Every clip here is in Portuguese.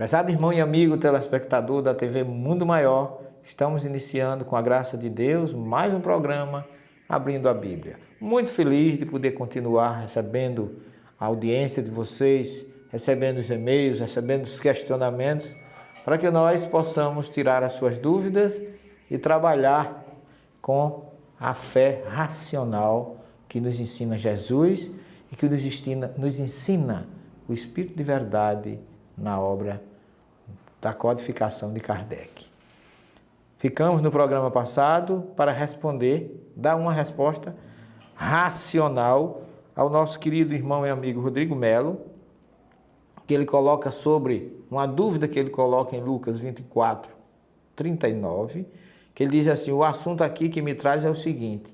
Prezado irmão e amigo telespectador da TV Mundo Maior, estamos iniciando, com a graça de Deus, mais um programa Abrindo a Bíblia. Muito feliz de poder continuar recebendo a audiência de vocês, recebendo os e-mails, recebendo os questionamentos, para que nós possamos tirar as suas dúvidas e trabalhar com a fé racional que nos ensina Jesus e que nos ensina o Espírito de verdade na obra da codificação de Kardec. Ficamos no programa passado para dar uma resposta racional ao nosso querido irmão e amigo Rodrigo Melo, que ele coloca sobre uma dúvida que ele coloca em Lucas 24, 39, que ele diz assim: o assunto aqui que me traz é o seguinte: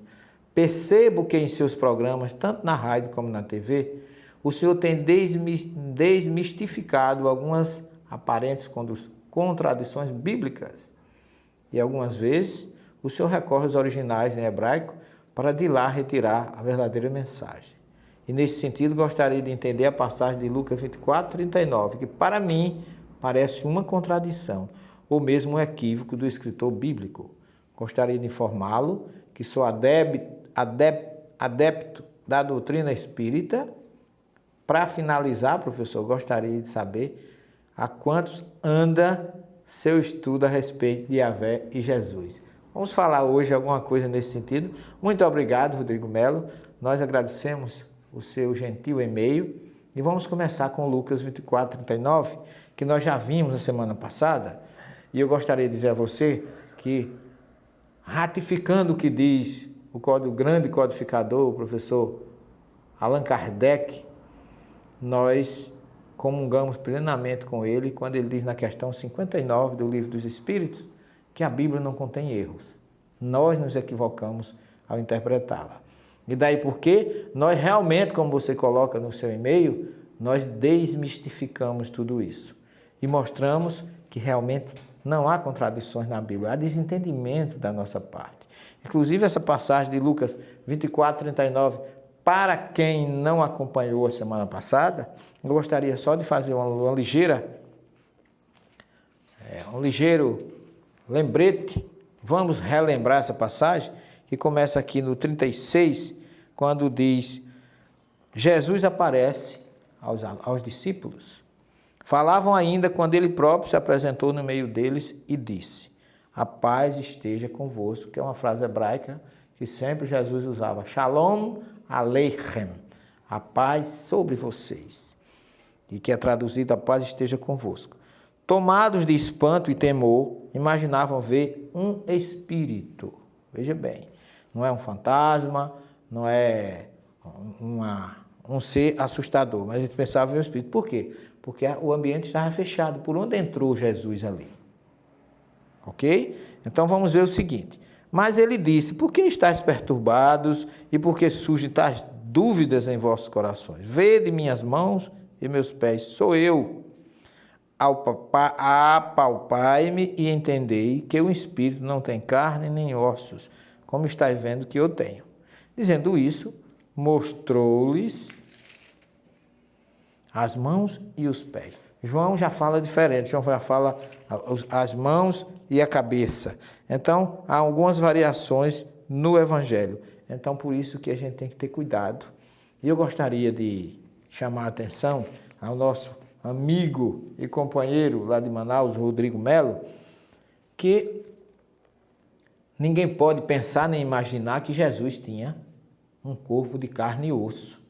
percebo que em seus programas, tanto na rádio como na TV, o senhor tem desmistificado algumas aparentes contradições bíblicas e algumas vezes o senhor recorre aos originais em hebraico para de lá retirar a verdadeira mensagem. E nesse sentido gostaria de entender a passagem de Lucas 24, 39, que para mim parece uma contradição ou mesmo um equívoco do escritor bíblico. Gostaria de informá-lo que sou adepto da doutrina espírita. Para finalizar, professor, gostaria de saber a quantos anda seu estudo a respeito de Yahvé e Jesus. Vamos falar hoje alguma coisa nesse sentido. Muito obrigado, Rodrigo Melo. Nós agradecemos o seu gentil e-mail e vamos começar com Lucas 24, 39, que nós já vimos na semana passada. E eu gostaria de dizer a você que, ratificando o que diz o grande codificador, o professor Allan Kardec, nós comungamos plenamente com ele quando ele diz na questão 59 do Livro dos Espíritos que a Bíblia não contém erros. Nós nos equivocamos ao interpretá-la. E daí porque nós realmente, como você coloca no seu e-mail, nós desmistificamos tudo isso e mostramos que realmente não há contradições na Bíblia, há desentendimento da nossa parte. Inclusive essa passagem de Lucas 24, 39, para quem não acompanhou a semana passada, eu gostaria só de fazer um ligeiro lembrete. Vamos relembrar essa passagem, que começa aqui no 36, quando diz: Jesus aparece aos discípulos. Falavam ainda quando ele próprio se apresentou no meio deles e disse: a paz esteja convosco, que é uma frase hebraica que sempre Jesus usava. Shalom Aleichem, a paz sobre vocês, e que é traduzido: a paz esteja convosco. Tomados de espanto e temor, imaginavam ver um espírito. Veja bem, não é um fantasma, não é um ser assustador, mas eles pensavam em um espírito. Por quê? Porque o ambiente estava fechado. Por onde entrou Jesus ali? Ok? Então vamos ver o seguinte. Mas ele disse: por que estáis perturbados e por que surgem tais dúvidas em vossos corações? Vede minhas mãos e meus pés, sou eu. Apalpai-me e entendei que o espírito não tem carne nem ossos, como estáis vendo que eu tenho. Dizendo isso, mostrou-lhes as mãos e os pés. João já fala diferente, João já fala as mãos e a cabeça. Então, há algumas variações no Evangelho. Então, por isso que a gente tem que ter cuidado. E eu gostaria de chamar a atenção ao nosso amigo e companheiro lá de Manaus, Rodrigo Melo, que ninguém pode pensar nem imaginar que Jesus tinha um corpo de carne e osso,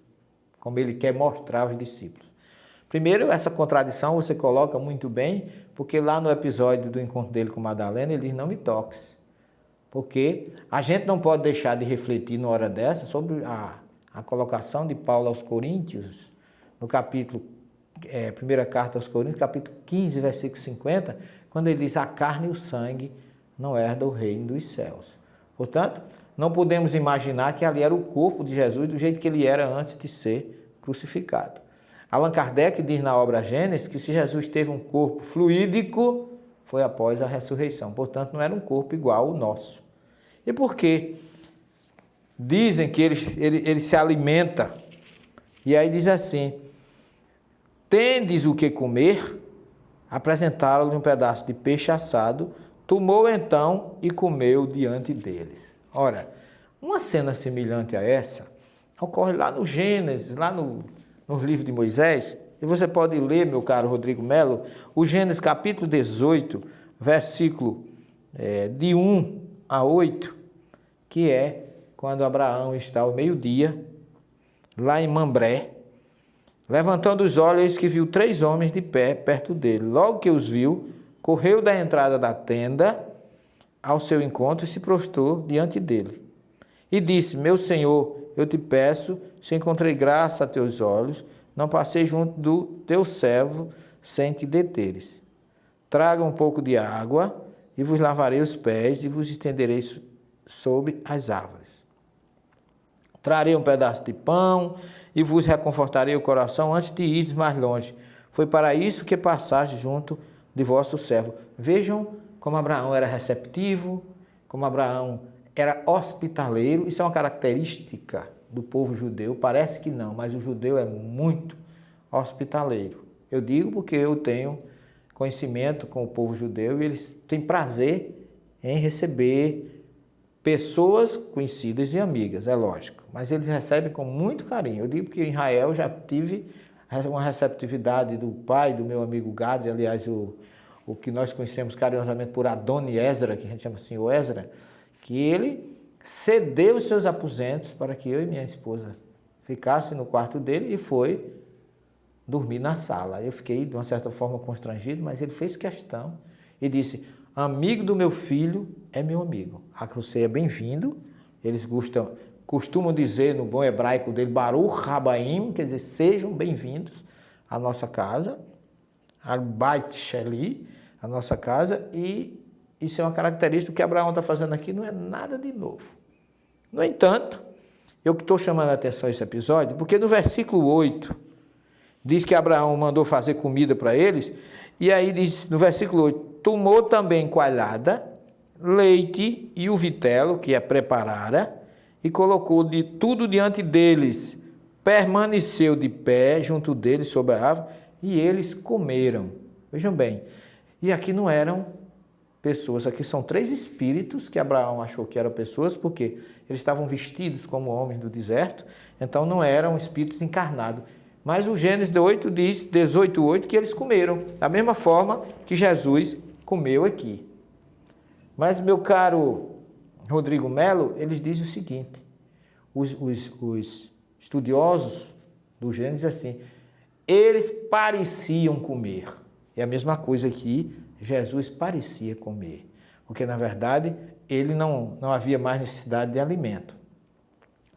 como ele quer mostrar aos discípulos. Primeiro, essa contradição você coloca muito bem, porque lá no episódio do encontro dele com Madalena, ele diz: não me toques. Porque a gente não pode deixar de refletir numa hora dessa sobre a colocação de Paulo aos Coríntios, no capítulo, primeira carta aos Coríntios, capítulo 15, versículo 50, quando ele diz: a carne e o sangue não herdam o reino dos céus. Portanto, não podemos imaginar que ali era o corpo de Jesus do jeito que ele era antes de ser crucificado. Allan Kardec diz na obra Gênesis que se Jesus teve um corpo fluídico, foi após a ressurreição. Portanto, não era um corpo igual ao nosso. E por quê? Dizem que ele se alimenta. E aí diz assim: tendes o que comer? apresentaram-lhe um pedaço de peixe assado, tomou então e comeu diante deles. Ora, uma cena semelhante a essa ocorre lá no Gênesis, lá no livro de Moisés, e você pode ler, meu caro Rodrigo Melo, o Gênesis capítulo 18, versículo de 1 a 8, que é quando Abraão está ao meio-dia, lá em Mambré, levantando os olhos, eis que viu 3 homens de pé perto dele. Logo que os viu, correu da entrada da tenda ao seu encontro e se prostrou diante dele. E disse: meu senhor, eu te peço, se encontrei graça a teus olhos, não passei junto do teu servo sem te deteres. Traga um pouco de água e vos lavarei os pés e vos estenderei sob as árvores. Trarei um pedaço de pão e vos reconfortarei o coração antes de ires mais longe. Foi para isso que passaste junto de vosso servo. Vejam como Abraão era receptivo, como Abraão era hospitaleiro. Isso é uma característica do povo judeu. Parece que não, mas o judeu é muito hospitaleiro. Eu digo porque eu tenho conhecimento com o povo judeu e eles têm prazer em receber pessoas conhecidas e amigas, é lógico, mas eles recebem com muito carinho. Eu digo que em Israel já tive uma receptividade do pai do meu amigo Gad, aliás, o que nós conhecemos carinhosamente por Adoni Ezra, que a gente chama assim, o Ezra, que ele cedeu os seus aposentos para que eu e minha esposa ficassem no quarto dele e foi dormir na sala. Eu fiquei, de uma certa forma, constrangido, mas ele fez questão e disse: amigo do meu filho é meu amigo. Você é bem-vindo. Eles costumam dizer no bom hebraico dele, Baruch Rabaim, quer dizer, sejam bem-vindos à nossa casa, al Beit Sheli, a nossa casa, e isso é uma característica que Abraão está fazendo aqui, não é nada de novo. No entanto, eu que estou chamando a atenção a esse episódio, porque no versículo 8, diz que Abraão mandou fazer comida para eles, e aí diz no versículo 8, tomou também coalhada, leite e o vitelo, que preparara, e colocou de tudo diante deles, permaneceu de pé junto deles sobre a árvore, e eles comeram. Vejam bem, e aqui não eram pessoas, aqui são 3 espíritos que Abraão achou que eram pessoas, porque eles estavam vestidos como homens do deserto, então não eram espíritos encarnados. Mas o Gênesis 8 diz, 18:8, que eles comeram, da mesma forma que Jesus comeu aqui. Mas, meu caro Rodrigo Melo, eles dizem o seguinte, os estudiosos do Gênesis assim, eles pareciam comer. É a mesma coisa que Jesus parecia comer, porque na verdade ele não havia mais necessidade de alimento.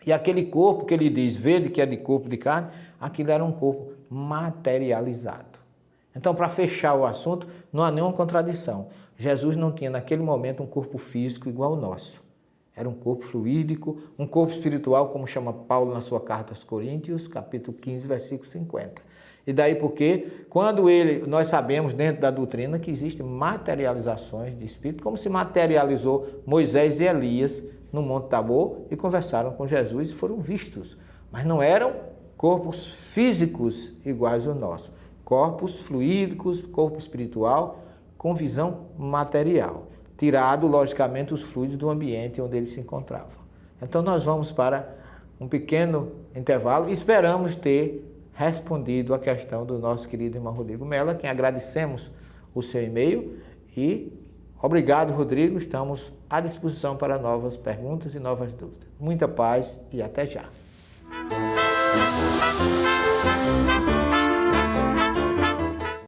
E aquele corpo que ele diz, vede que é de corpo de carne, aquilo era um corpo materializado. Então, para fechar o assunto, não há nenhuma contradição. Jesus não tinha naquele momento um corpo físico igual ao nosso. Era um corpo fluídico, um corpo espiritual, como chama Paulo na sua carta aos Coríntios, capítulo 15, versículo 50. E daí porque, quando nós sabemos dentro da doutrina que existem materializações de espírito, como se materializou Moisés e Elias no Monte Tabor e conversaram com Jesus e foram vistos. Mas não eram corpos físicos iguais ao nosso. Corpos fluídicos, corpo espiritual, com visão material. Tirado, logicamente, os fluidos do ambiente onde eles se encontravam. Então, nós vamos para um pequeno intervalo e esperamos ter respondido a questão do nosso querido irmão Rodrigo Mello, a quem agradecemos o seu e-mail e obrigado, Rodrigo, estamos à disposição para novas perguntas e novas dúvidas. Muita paz e até já.